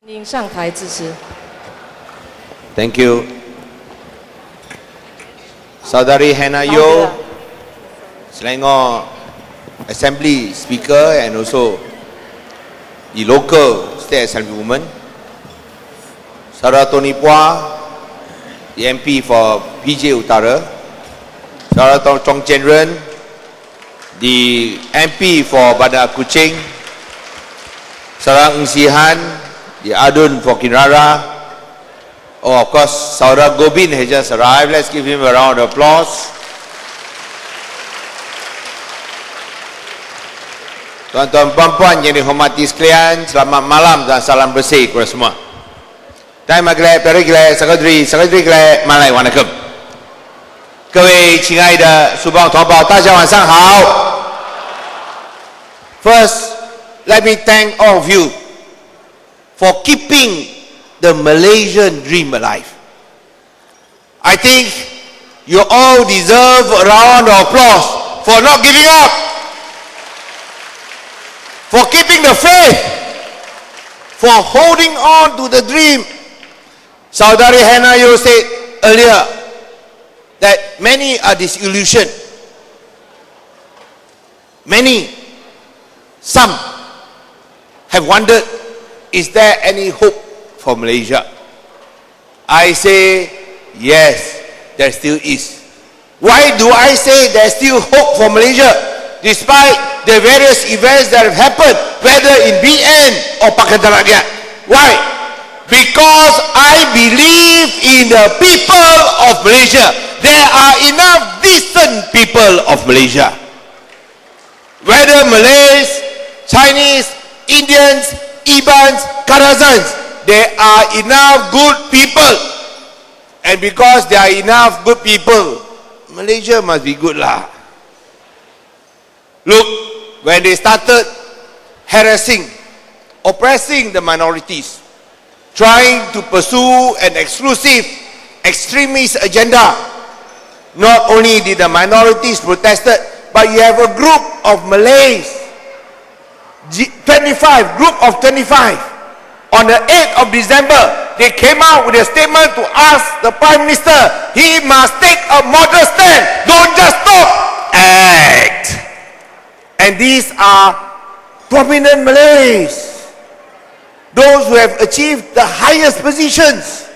您上台致辞。 Thank you. Saudari Hannah Yo, Selangor Assembly Speaker and also the local State Assemblywoman. Saudara Tony Pua, the MP for PJ Utara. Saudara Chong Chen Ren, the MP for Bandar Kuching. Saudara Ng Si Han, the Adun for Kinrara. Oh, of course, Saudara Gobin has just arrived. Let's give him a round of applause. Tuan-tuan puan-puan yang dihormati sekalian, selamat malam dan salam bersih kepada semua. Terima kasih, Perikle, Sekretari Kle, Malay Wanakum. 各位亲爱的书报同胞，大家晚上好。First, let me thank all of you for keeping the Malaysian dream alive. I think you all deserve a round of applause for not giving up, for keeping the faith, for holding on to the dream. Saudari Hannah Yo said earlier that many are disillusioned. Some have wondered, is there any hope for Malaysia? I say yes, there still is. Why do I say there is still hope for Malaysia despite the various events that have happened, whether in BN or Pakatan Rakyat? Why? Because I believe in the people of Malaysia. There are enough decent people of Malaysia. Whether Malays, Chinese, Indians, Ibans, Karazans, there are enough good people, and because there are enough good people, Malaysia must be good lah. Look, when they started harassing, oppressing the minorities, trying to pursue an exclusive extremist agenda, not only did the minorities protested, but you have a group of Malays, 25 on the 8th of December, they came out with a statement to ask the Prime Minister, he must take a moderate stand, don't just talk, act. And these are prominent Malays, those who have achieved the highest positions.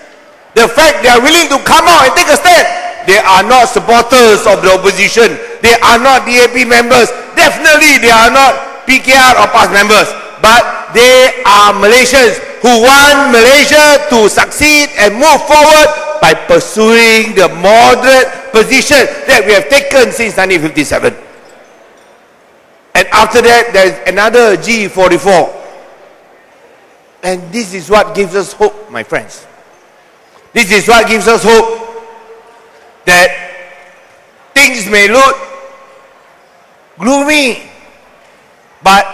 The fact they are willing to come out and take a stand, they are not supporters of the opposition, they are not DAP members, definitely they are not PKR or PAS members, but they are Malaysians who want Malaysia to succeed and move forward by pursuing the moderate position that we have taken since 1957. And after that, there is another G44. And this is what gives us hope, my friends. This is what gives us hope that things may look gloomy, but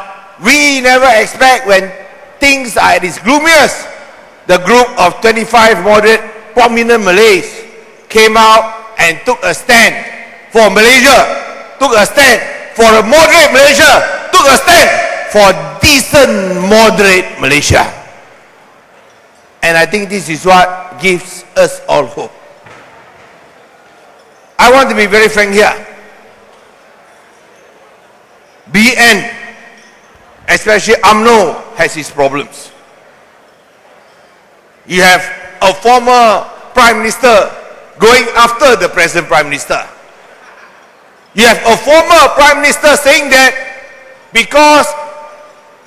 we never expect when things are at its gloomiest. The group of 25 moderate prominent Malays came out and took a stand for Malaysia, took a stand for a moderate Malaysia, took a stand for decent moderate Malaysia. And I think this is what gives us all hope. I want to be very frank here. BN, especially UMNO, has its problems. You have a former Prime Minister going after the present Prime Minister. You have a former Prime Minister saying that because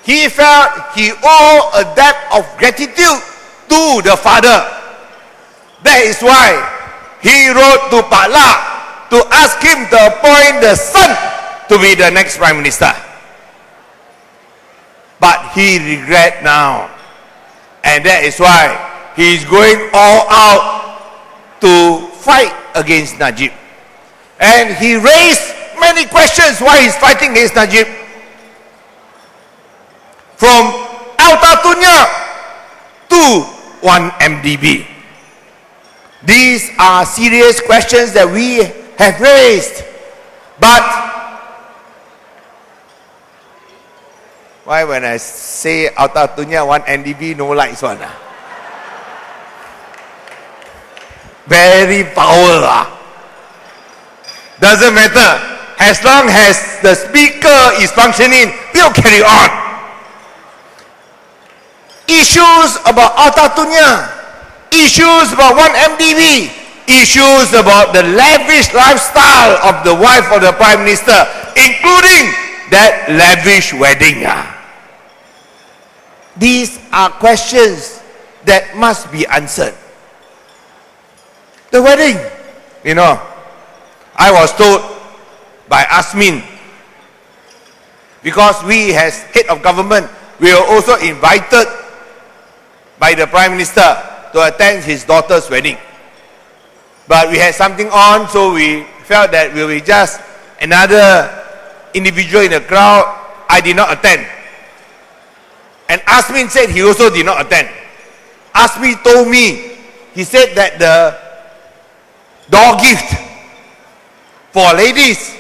he felt he owed a debt of gratitude to the father, that is why he wrote to Pak La to ask him to appoint the son to be the next Prime Minister. But he regrets now, and that is why he is going all out to fight against Najib. And he raised many questions why he's fighting against Najib, from Al-Tatunya to 1MDB. These are serious questions that we have raised, but Why when I say Alta Tunya 1 NDB, no lights one? Very power. Doesn't matter. As long as the speaker is functioning, we'll carry on. Issues about Alta Tunya, issues about 1 MDB, issues about the lavish lifestyle of the wife of the Prime Minister, including that lavish wedding. These are questions that must be answered. The wedding, you know, I was told by Asmin, because we as head of government, we were also invited by the Prime Minister to attend his daughter's wedding. But we had something on, so we felt that we were just another individual in the crowd. I did not attend. And Asmin said he also did not attend. Asmin told me, he said that the door gift for ladies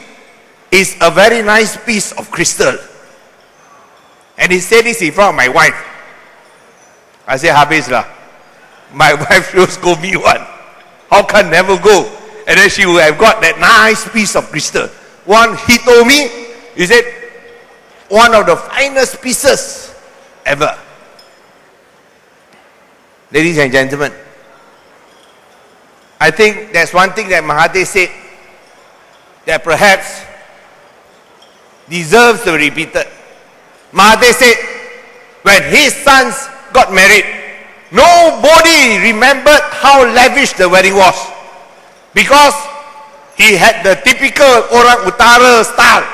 is a very nice piece of crystal. And he said this in front of my wife. I said, habis lah. My wife should go me one. How can never go? And then she would have got that nice piece of crystal. One, he told me, he said, one of the finest pieces ever. Ladies and gentlemen, I think there's one thing that Mahathir said that perhaps deserves to be repeated. Mahathir said, when his sons got married, nobody remembered how lavish the wedding was, because he had the typical orang utara style,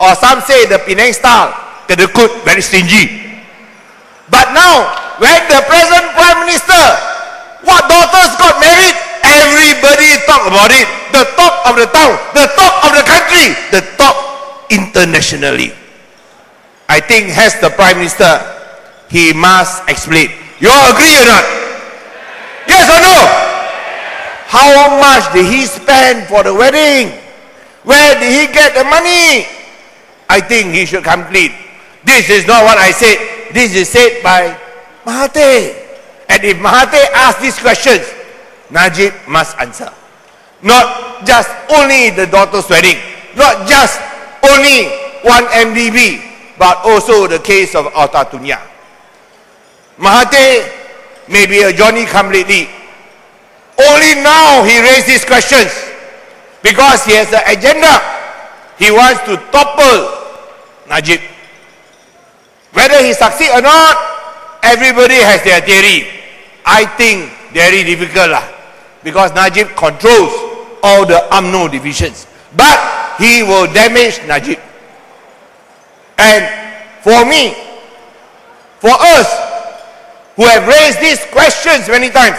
or some say the Penang style, kedekut, very stingy. But now, when the present Prime Minister, what daughters got married, everybody talk about it. The talk of the town, the talk of the country, the talk internationally. I think as the Prime Minister, he must explain. You all agree or not? Yes or no? How much did he spend for the wedding? Where did he get the money? I think he should come clean. This is not what I said. This is said by Mahathir. And if Mahathir asks these questions, Najib must answer. Not just only the daughter's wedding, not just only 1 MDB, but also the case of Alta Tunya. Mahathir may be a Johnny come lately. Only now he raised these questions because he has an agenda. He wants to topple Najib. Whether he succeeds or not, everybody has their theory. I think very difficult lah, because Najib controls all the UMNO divisions. But he will damage Najib. And for me, for us who have raised these questions many times,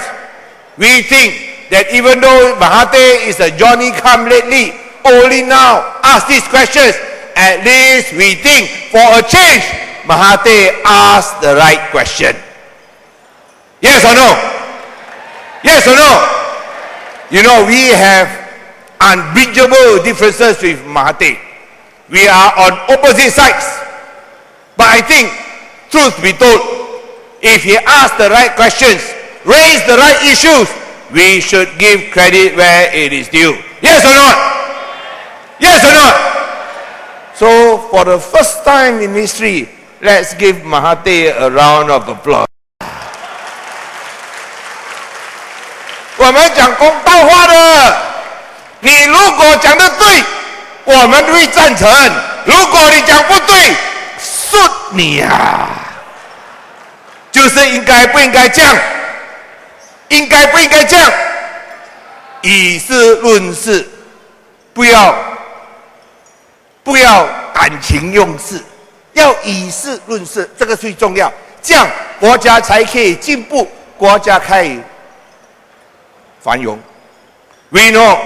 we think that even though Mahathir is a Johnny come lately, only now ask these questions, at least we think for a change, Mahathir asked the right question. Yes or no? Yes or no? You know, we have unbridgeable differences with Mahathir. We are on opposite sides. But I think, truth be told, if he asks the right questions, raise the right issues, we should give credit where it is due. Yes or not? Yes or not? So, for the first time in history, let's give Mahathir a round of applause. 我们讲公道话的，你如果讲得对，我们会赞成；如果你讲不对，顺你啊！就是应该不应该这样？应该不应该这样？以事论事，不要感情用事，要以事论事，这个最重要。这样国家才可以进步，国家可以繁荣。We know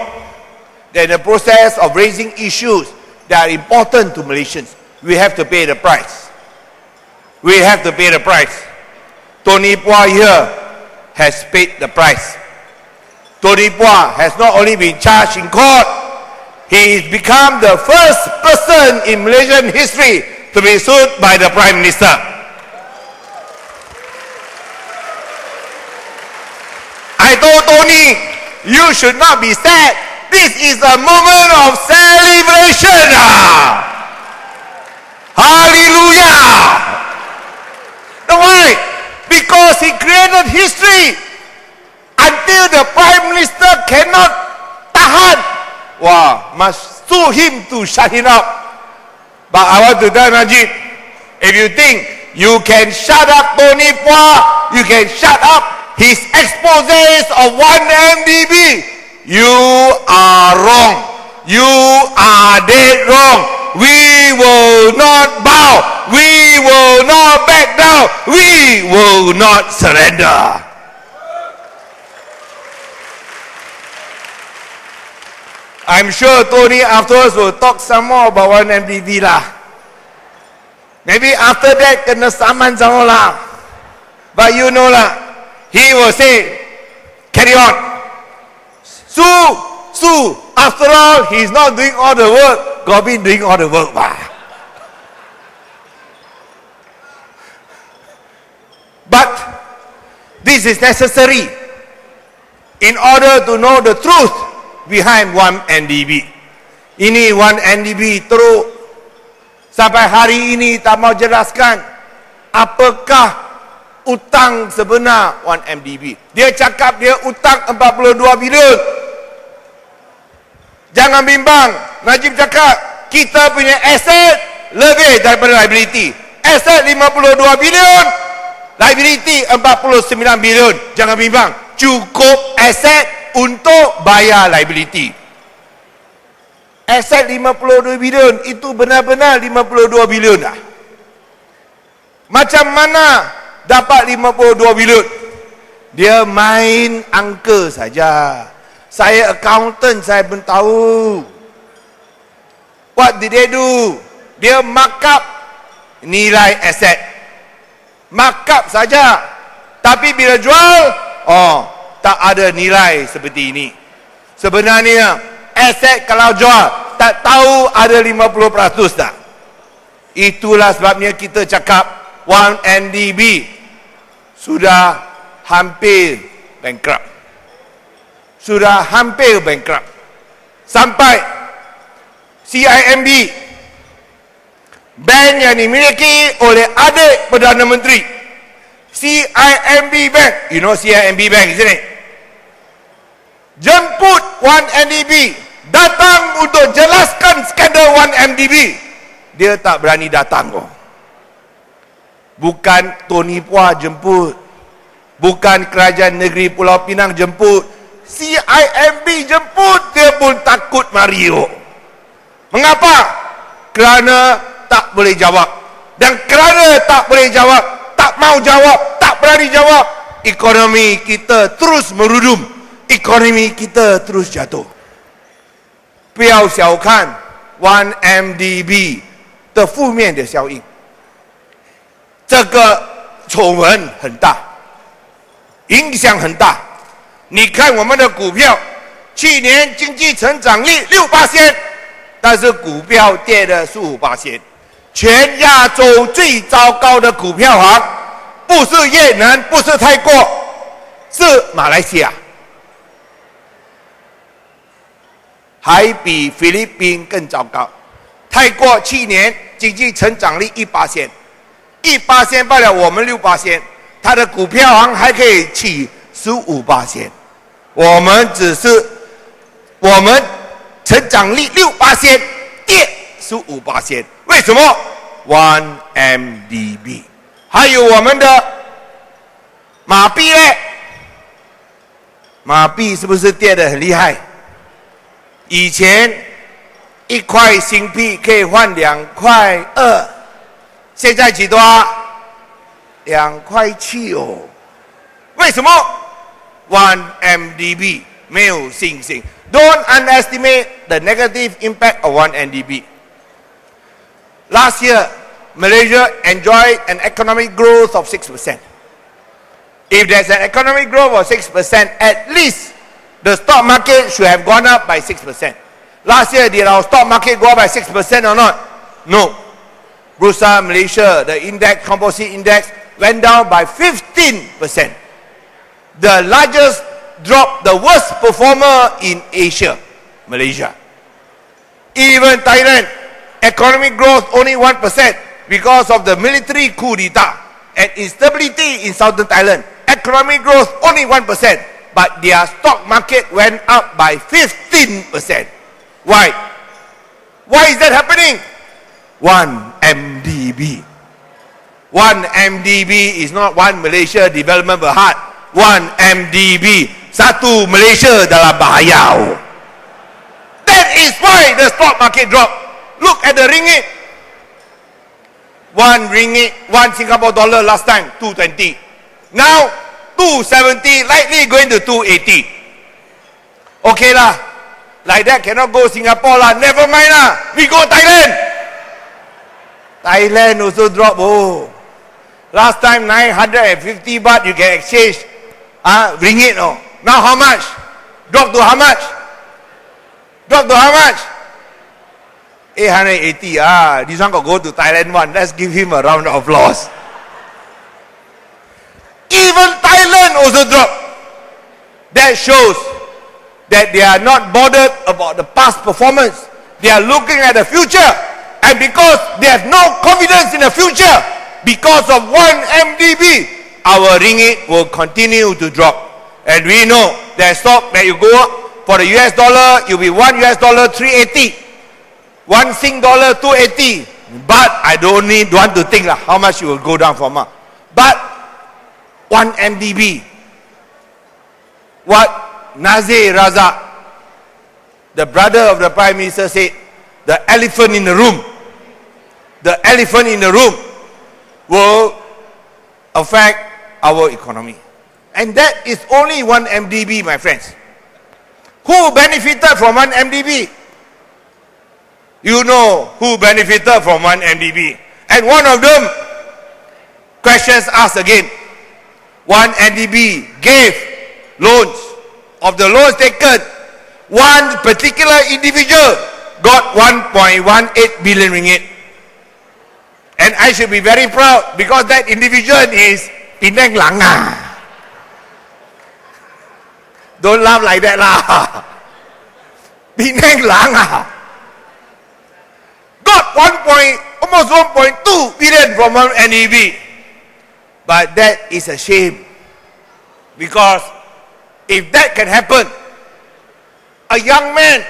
that the process of raising issues that are important to Malaysians, we have to pay the price. We have to pay the price. Tony Pua here has paid the price. Tony Pua has not only been charged in court, he has become the first person in Malaysian history to be sued by the Prime Minister. I told Tony, you should not be sad. This is a moment of celebration. Hallelujah. Now why? Because he created history. Until the Prime Minister cannot tahan, must sue him to shut him up. But I want to tell Najib, if you think you can shut up Tony Phua, you can shut up his exposés of 1MDB, you are wrong. You are dead wrong. We will not bow. We will not back down. We will not surrender. I'm sure Tony afterwards will talk some more about 1MDB lah. Maybe after that kena saman sama lah. But you know lah, he will say, carry on. Sue. After all, he's not doing all the work. Gobi doing all the work. But this is necessary in order to know the truth behind 1MDB. Ini 1MDB teruk. Sampai hari ini tak mau jelaskan apakah utang sebenar 1MDB. Dia cakap dia utang 42 bilion. Jangan bimbang. Najib cakap kita punya aset lebih daripada liability. Aset 52 bilion, liability 49 bilion. Jangan bimbang. Cukup aset untuk bayar liability. Aset 52 bilion itu benar-benar 52 bilion dah. Macam mana dapat 52 bilion? Dia main angka saja. Saya accountant, saya pun tahu. What did they do? Dia mark up nilai aset. Mark up saja. Tapi bila jual, tak ada nilai seperti ini. Sebenarnya aset kalau jual tak tahu ada 50% tak. Itulah sebabnya kita cakap 1MDB sudah hampir bankrupt. Sudah hampir bankrupt. Sampai CIMB, bank yang dimiliki oleh adik Perdana Menteri, CIMB Bank, you know CIMB Bank, isn't it? Jemput 1MDB datang untuk jelaskan skandal 1MDB. Dia tak berani datang. Bukan Tony Phua jemput, bukan Kerajaan Negeri Pulau Pinang jemput, CIMB jemput. Dia pun takut Mario. Mengapa? Kerana tak boleh jawab. Dan kerana tak boleh jawab, tak mau jawab, tak berani jawab, ekonomi kita terus merudum. Ekonomi kita terus jatuh. 不要小看 1MDB 的负面的效应，这个丑闻很大，影响很大。你看我们的股票，去年经济成长率6%，但是股票跌了15%。全亚洲最糟糕的股票行，不是越南，不是泰国，是马来西亚。还比菲律宾更糟糕。泰国去年经济成长率1%，1%罢了，我们6%，它的股票行还可以起15%，我们成长率6%，跌15%，为什么 ？1MDB， 还有我们的马币呢？马币是不是跌得很厉害？以前1块新币可以换2块2，现在几多？2块7哦。为什么 ？1MDB 没有信心。Don't underestimate the negative impact of 1MDB. Last year, Malaysia enjoyed an economic growth of 6%. If there's an economic growth of 6%, at least the stock market should have gone up by 6%. Last year, did our stock market go up by 6% or not? No. Bursa Malaysia, the index, composite index, went down by 15%. The largest drop, the worst performer in Asia, Malaysia. Even Thailand, economic growth only 1% because of the military coup d'etat and instability in southern Thailand. Economic growth only 1%, but their stock market went up by 15%. Why? Why is that happening? 1 MDB. 1 MDB is not one Malaysia Development Berhad. 1 MDB. Satu Malaysia dalam bahaya. That is why the stock market dropped. Look at the ringgit. 1 ringgit, 1 Singapore dollar last time, 220. Now, 270, likely going to 280. Okay lah. Like that cannot go Singapore lah. Never mind lah. We go Thailand. Thailand also drop. Oh. Last time 950 baht you can exchange ringgit. Oh. Now how much? Drop to how much? Drop to how much? 880. This one got go to Thailand one. Let's give him a round of applause. Even Thailand also dropped. That shows that they are not bothered about the past performance. They are looking at the future. And because they have no confidence in the future, because of 1 MDB, our ringgit will continue to drop. And we know that stock that you go up for the US dollar, it will be 1 US dollar 380, 1 Sing dollar 280. But I don't want to think how much it will go down for more. But 1 MDB, what Nazir Razak, the brother of the Prime Minister, said, the elephant in the room, the elephant in the room will affect our economy. And that is only 1 MDB, my friends. Who benefited from 1 MDB? You know who benefited from 1 MDB. And one of them questions us again. 1 MDB gave loans. Of the loans taken, one particular individual got 1.18 billion ringgit. And I should be very proud because that individual is Penang Langa. Don't laugh like that lah. Penang Langa got almost 1.2 billion from 1 NEB. But that is a shame, because if that can happen, a young man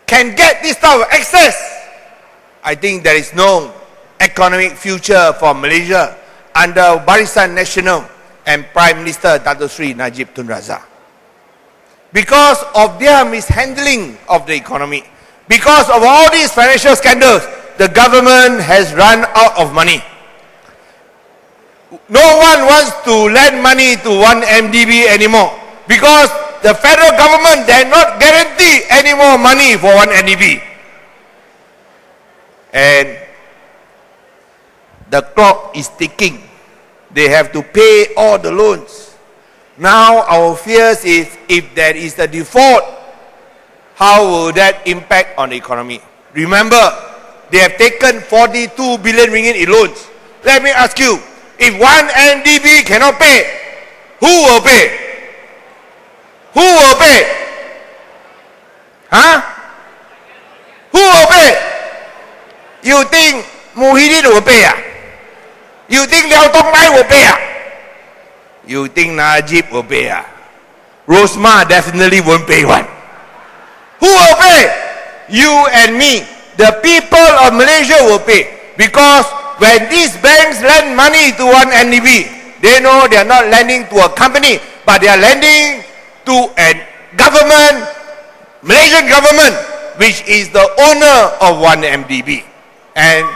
can get this type of access, I think there is no economic future for Malaysia under Barisan Nasional and Prime Minister Dato Sri Najib Tun Razak. Because of their mishandling of the economy, because of all these financial scandals, the government has run out of money. No one wants to lend money to 1 MDB anymore, because the federal government dare not guarantee any more money for 1 MDB. And the clock is ticking. They have to pay all the loans. Now our fears is, if there is a default, how will that impact on the economy? Remember, they have taken 42 billion ringgit in loans. Let me ask you, if 1 MDB cannot pay, who will pay? Who will pay? Huh? Who will pay? You think Muhyiddin will pay? You think Liao Tong Lai will pay? You think Najib will pay? Rosmah definitely won't pay one. Who will pay? You and me. The people of Malaysia will pay. Because when these banks lend money to 1 NDB, they know they are not lending to a company, but they are lending to a government, Malaysian government, which is the owner of 1 MDB. And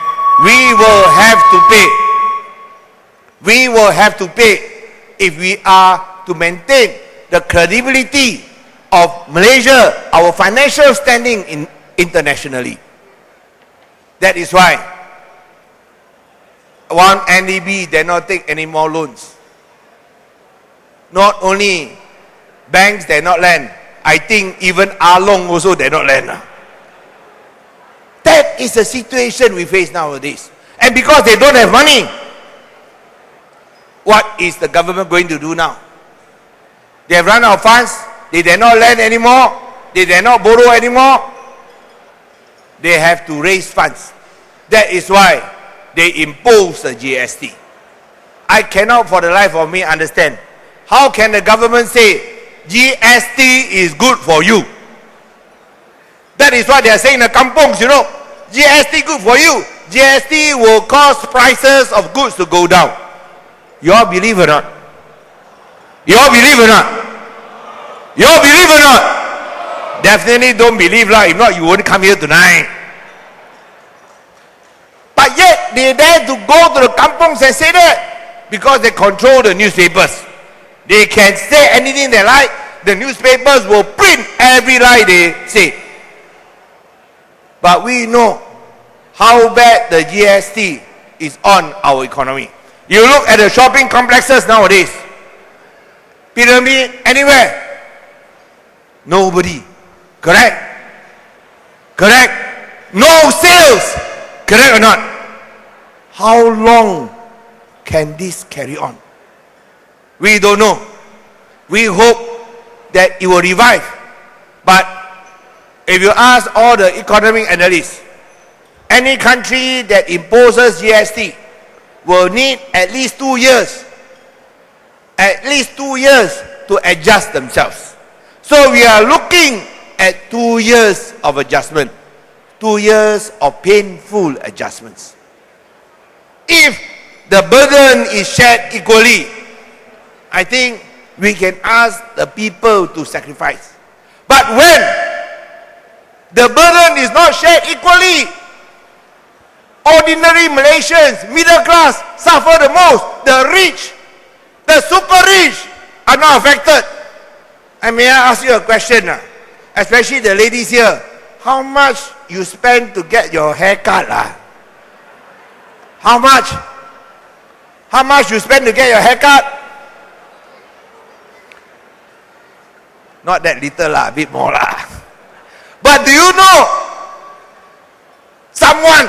we will have to pay. We will have to pay if we are to maintain the credibility of Malaysia, our financial standing internationally. That is why 1 NDB did not take any more loans. Not only banks did not lend, I think even Along also did not lend. That That is the situation we face nowadays. And because they don't have money, what is the government going to do now? They have run out of funds. They dare not lend anymore. They dare not borrow anymore. They have to raise funds. That is why they impose the GST. I cannot for the life of me understand. How can the government say GST is good for you? That is what they are saying in the kampungs, you know. GST good for you. GST will cause prices of goods to go down. You all believe or not? You all believe or not? You all believe or not? Definitely don't believe lah. If not, you won't come here tonight. But yet, they dare to go to the kampungs and say that because they control the newspapers. They can say anything they like. The newspapers will print every lie they say. But we know how bad the GST is on our economy. You look at the shopping complexes nowadays. Pyramid, anywhere. Nobody. Correct? Correct? No sales. Correct or not? How long can this carry on? We don't know. We hope that it will revive. But if you ask all the economic analysts, any country that imposes GST will need at least 2 years. At least 2 years to adjust themselves. So we are looking at 2 years of adjustment. 2 years of painful adjustments. If the burden is shared equally, I think we can ask the people to sacrifice. But when the burden is not shared equally, ordinary Malaysians, middle class, suffer the most. The rich, the super rich are not affected. And may I ask you a question, especially the ladies here, how much you spend to get your hair cut? How much? How much you spend to get your hair cut? Not that little a bit more But do you know, someone,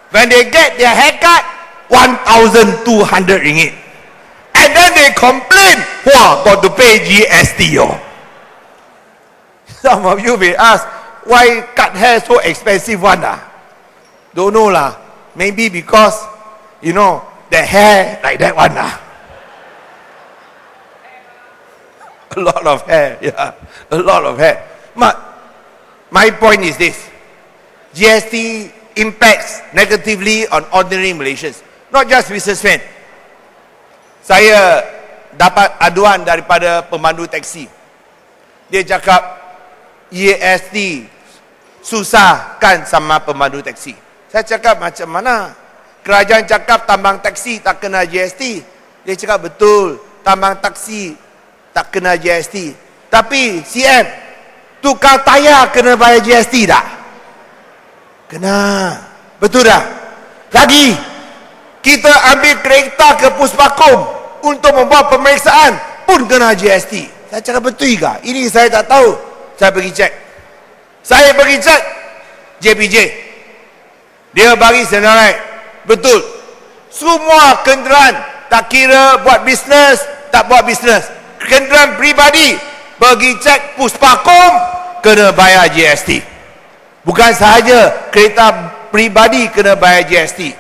when they get their haircut, 1,200 ringgit. And then they complain, wow, got to pay GST. Some of you may ask, why cut hair so expensive one? Don't know lah. Maybe because, you know, the hair like that one. A lot of hair, yeah. A lot of hair. But my point is this. GST impacts negatively on ordinary Malaysians. Not just businessmen. Saya dapat aduan daripada pemandu taksi. Dia cakap, GST susah kan sama pemandu taksi. Saya cakap macam mana? Kerajaan cakap tambang taksi tak kena GST. Dia cakap betul, tambang taksi tak kena GST. Tapi CM, tukang tayar kena bayar GST tak? Kena. Betul tak? Lagi, kita ambil kereta ke Puspakom untuk membuat pemeriksaan pun kena GST. Saya cakap betul ke? Ini saya tak tahu. Saya pergi cek. Saya pergi cek JPJ. Dia bagi senarai. Betul. Semua kenderaan, tak kira buat bisnes, tak buat bisnes, kenderaan pribadi, pergi cek Puspakom, kena bayar GST. Bukan sahaja kereta pribadi kena bayar GST.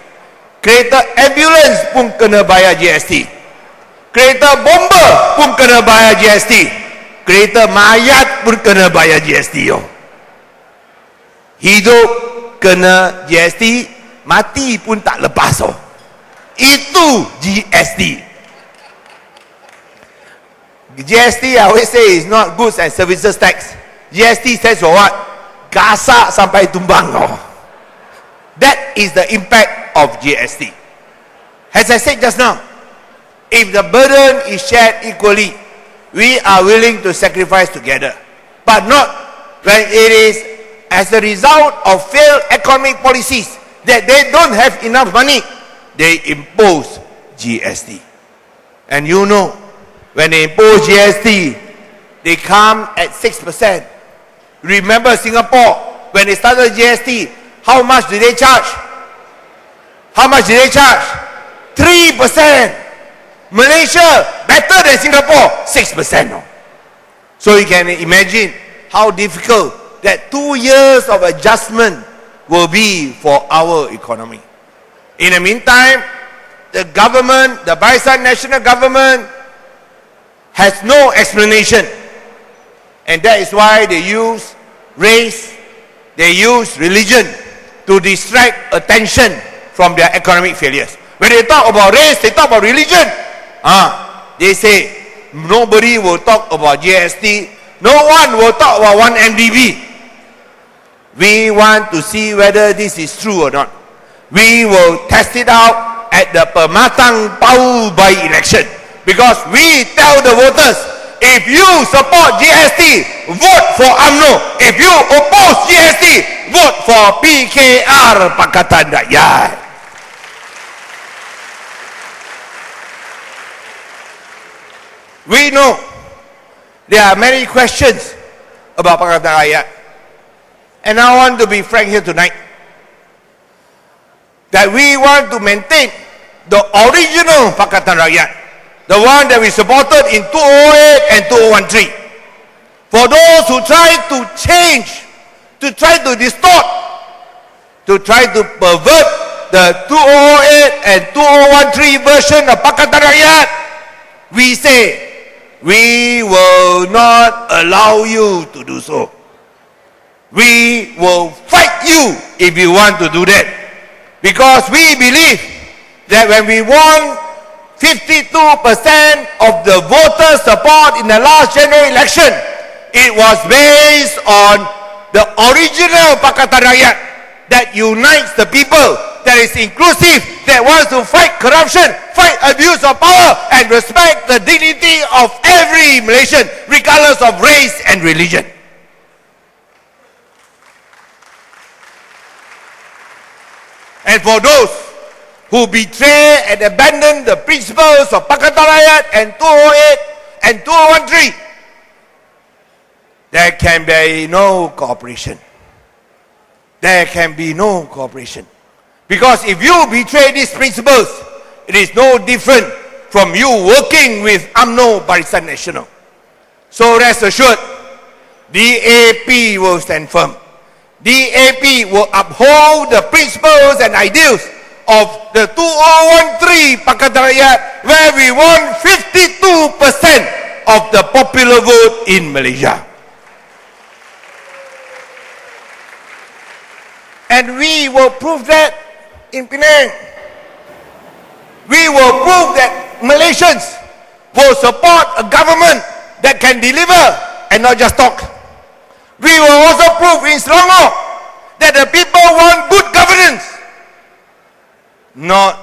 Kereta ambulans pun kena bayar GST. Kereta bomba pun kena bayar GST. Kereta mayat pun kena bayar GST. Hidup kena GST, mati pun tak lepas. Itu GST. GST I always say is not goods and services tax. GST stands for what? Gasak sampai tumbang. That is the impact of GST. As I said just now, if the burden is shared equally, we are willing to sacrifice together. But not when it is as a result of failed economic policies that they don't have enough money, they impose GST. And you know, when they impose GST, they come at 6%. Remember Singapore, when they started GST, How much do they charge? How much do they charge? 3%. Malaysia, better than Singapore, 6%. No? So you can imagine how difficult that 2 years of adjustment will be for our economy. In the meantime, the government, the Barisan National Government, has no explanation. And that is why they use race, they use religion to distract attention from their economic failures. When they talk about race, they talk about religion. They say nobody will talk about GST, no one will talk about 1MDB. We want to see whether this is true or not. We will test it out at the Pematang Pau by-election, because we tell the voters, if you support GST, vote for UMNO. If you oppose GST, vote for PKR Pakatan Rakyat. We know there are many questions about Pakatan Rakyat, and I want to be frank here tonight that we want to maintain the original Pakatan Rakyat, the one that we supported in 2008 and 2013. For those who try to change, to try to distort, to try to pervert the 2008 and 2013 version of Pakatan Rakyat, we say, we will not allow you to do so. We will fight you if you want to do that. Because we believe that when we won 52% of the voter support in the last general election, it was based on the original Pakatan Rakyat that unites the people, that is inclusive, that wants to fight corruption, fight abuse of power, and respect the dignity of every Malaysian, regardless of race and religion. And for those who betray and abandon the principles of Pakatan Rakyat and 2008 and 2013, there can be no cooperation. There can be no cooperation. Because if you betray these principles, it is no different from you working with UMNO Barisan Nasional. So rest assured, DAP will stand firm. DAP will uphold the principles and ideals of the 2013 Pakatan Rakyat, where we won 52% of the popular vote in Malaysia. And we will prove that in Penang. We will prove that Malaysians will support a government that can deliver and not just talk. We will also prove in Sarawak that the people want good governance, not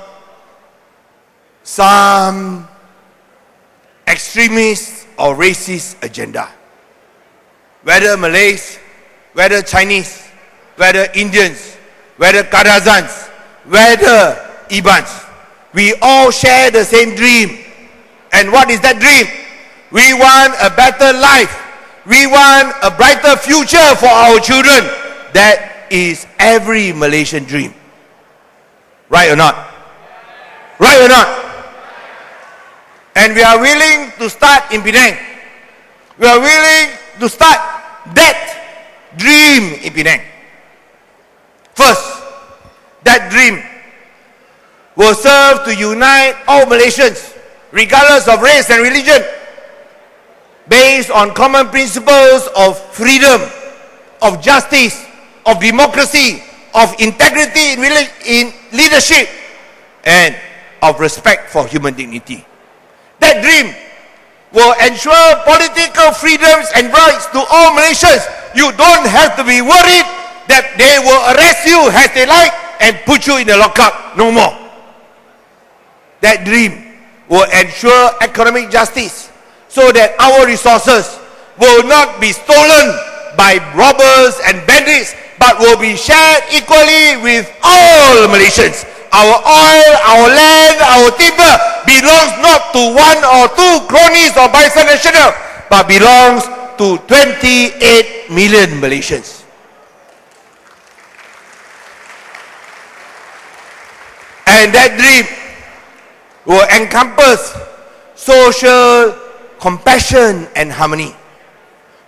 some extremist or racist agenda. Whether Malays, whether Chinese, whether Indians, whether Kadazans, whether Ibans, we all share the same dream. And what is that dream? We want a better life. We want a brighter future for our children. That is every Malaysian dream. Right or not? Right or not? And we are willing to start in Penang. We are willing to start that dream in Penang. First, that dream will serve to unite all Malaysians, regardless of race and religion, based on common principles of freedom, of justice, of democracy, of integrity in leadership, and of respect for human dignity. That dream will ensure political freedoms and rights to all Malaysians. You don't have to be worried that they will arrest you as they like and put you in the lockup. No more. That dream will ensure economic justice so that our resources will not be stolen by robbers and bandits, but will be shared equally with all Malaysians. Our oil, our land, our timber belongs not to one or two cronies of Barisan Nasional, but belongs to 28 million Malaysians. And that dream will encompass social compassion and harmony,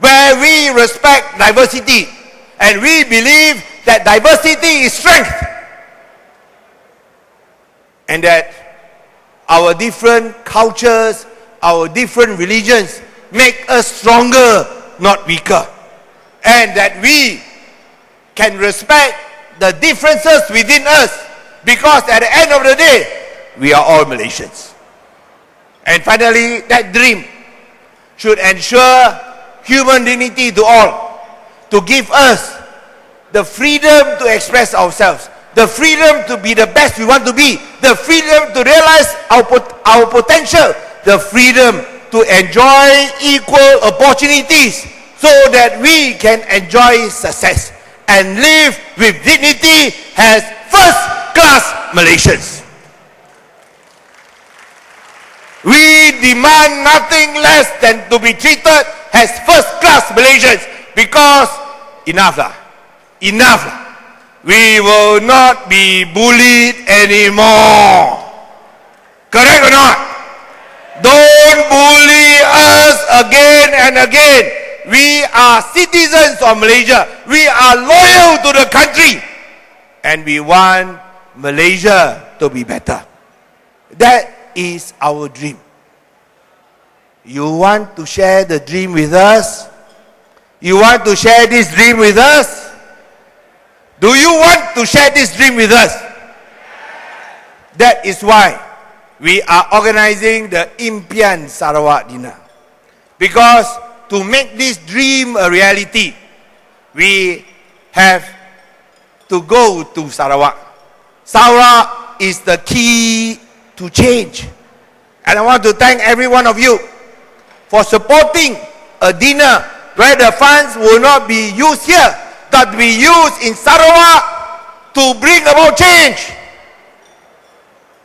where we respect diversity and we believe that diversity is strength, and that our different cultures, our different religions make us stronger, not weaker, and that we can respect the differences within us, because at the end of the day, we are all Malaysians. And finally, that dream should ensure human dignity to all, to give us the freedom to express ourselves, the freedom to be the best we want to be, the freedom to realize our potential, the freedom to enjoy equal opportunities so that we can enjoy success and live with dignity as first-class Malaysians. We demand nothing less than to be treated as first-class Malaysians, because enough lah. We will not be bullied anymore. Correct or not? Don't bully us again and again. We are citizens of Malaysia. We are loyal to the country. And we want Malaysia to be better. That is our dream. You want to share the dream with us? You want to share this dream with us? Do you want to share this dream with us? That is why we are organizing the Impian Sarawak dinner. Because to make this dream a reality, we have to go to Sarawak. Sarawak is the key to change. And I want to thank every one of you for supporting a dinner where the funds will not be used here, but be used in Sarawak to bring about change.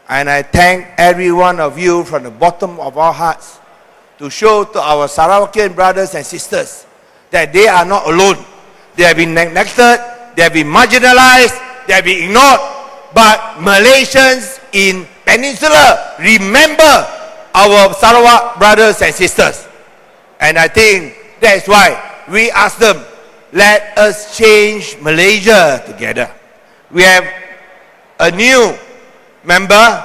And I thank every one of you from the bottom of our hearts to show to our Sarawakian brothers and sisters that they are not alone. They have been neglected, they have been marginalized, they have been ignored. But Malaysians in Peninsula remember our Sarawak brothers and sisters. And I think that is why we ask them, let us change Malaysia together. We have a new member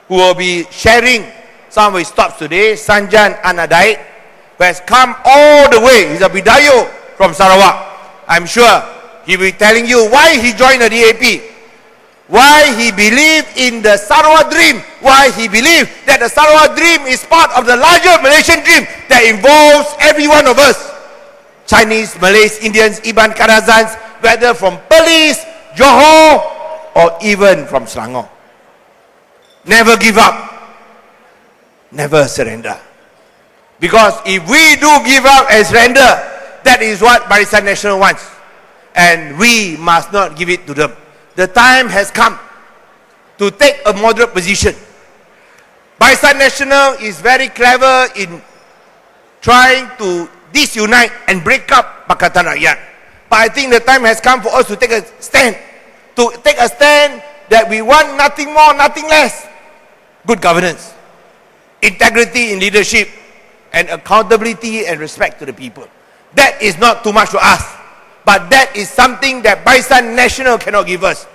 who will be sharing some of his thoughts today, Sanjan Anadait, who has come all the way. He's a Bidayo from Sarawak. I'm sure he will be telling you why he joined the DAP, why he believed in the Sarawak dream, why he believed that the Sarawak dream is part of the larger Malaysian dream that involves every one of us. Chinese, Malays, Indians, Iban Karazans, whether from Perlis, Johor, or even from Selangor. Never give up. Never surrender. Because if we do give up and surrender, that is what Barisan Nasional wants. And we must not give it to them. The time has come to take a moderate position. Barisan Nasional is very clever in trying to disunite and break up Pakatan Rakyat. But I think the time has come for us to take a stand. To take a stand that we want nothing more, nothing less. Good governance, integrity in leadership, and accountability and respect to the people. That is not too much to ask. But that is something that Barisan Nasional cannot give us.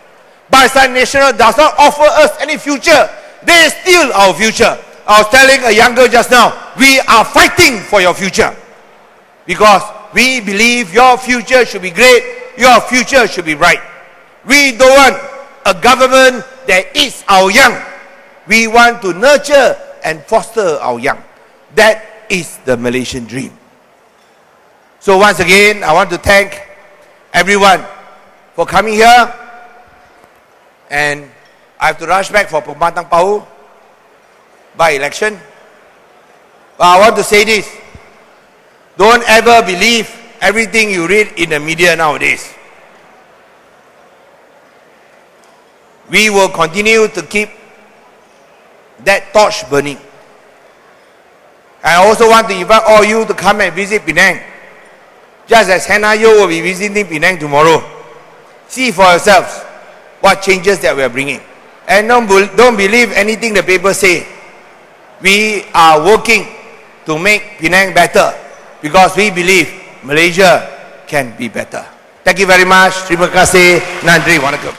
Barisan Nasional does not offer us any future. They steal our future. I was telling a young girl just now, we are fighting for your future. Because we believe your future should be great, your future should be bright. We don't want a government that eats our young. We want to nurture and foster our young. That is the Malaysian dream. So once again, I want to thank everyone for coming here. And I have to rush back for Pematang Pau by election. But I want to say this. Don't ever believe everything you read in the media nowadays. We will continue to keep that torch burning. I also want to invite all you to come and visit Penang. Just as Hannah Yo will be visiting Penang tomorrow. See for yourselves what changes that we are bringing. and don't believe anything the paper say. We are working to make Penang better because we believe Malaysia can be better. Thank you very much. Terima kasih. Nandri. Wanakkam.